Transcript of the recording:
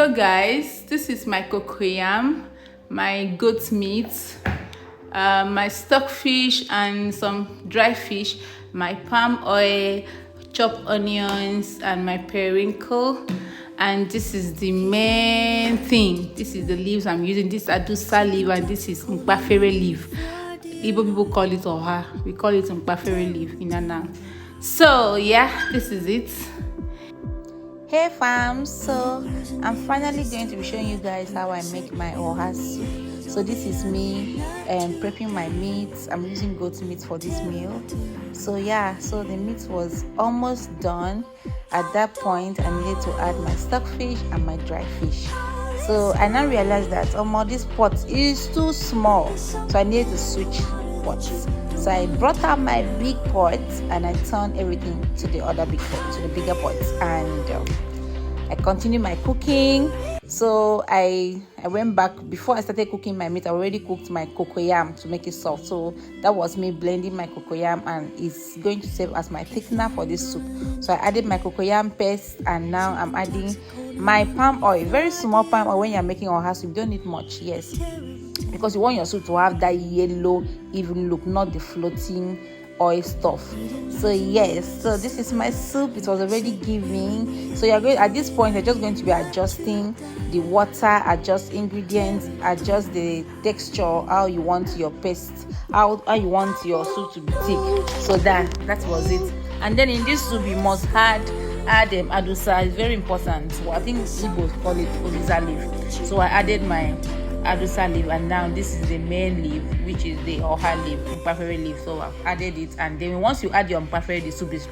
Hello guys, this is my cocoyam, my goat meat, my stockfish and some dry fish, my palm oil, chopped onions and my periwinkle. And this is the main thing. This is the leaves I'm using. This is adusa leaf and this is mpafere leaf. Igbo people call it oha. We call it mpafere leaf in Anang. So yeah, this is it. Hey fam, so I'm finally going to be showing you guys how I make my oha soup. So this is me prepping my meat. I'm using goat meat for this meal. So yeah, so the meat was almost done. At that point I needed to add my stockfish and my dry fish. So I now realized that this pot is too small, so I needed to switch pots. So I brought out my big pot and I turned everything to the other big pot, to the bigger pot, and I continued my cooking. So I went back. Before I started cooking my meat, I already cooked my cocoyam to make it soft. So that was me blending my cocoyam, and it's going to serve as my thickener for this soup. So I added my cocoyam paste, and now I'm adding my palm oil. Very small palm oil when you're making oha soup. You don't need much, yes, because you want your soup to have that yellow even look, not the floating oil stuff. So yes, so this is my soup. It was already giving. So you're going, at this point you're just going to be adjusting the water, adjust ingredients, adjust the texture, how you want your paste, how you want your soup to be thick. So that was it. And then in this soup you must add adusa. It's very important. So I think Igbo call it oliza leaf. So I added my adusa leaf, and now this is the main leaf, which is the oha leaf, mpafere leaf. So I've added it, and then once you add your mpafere, the soup is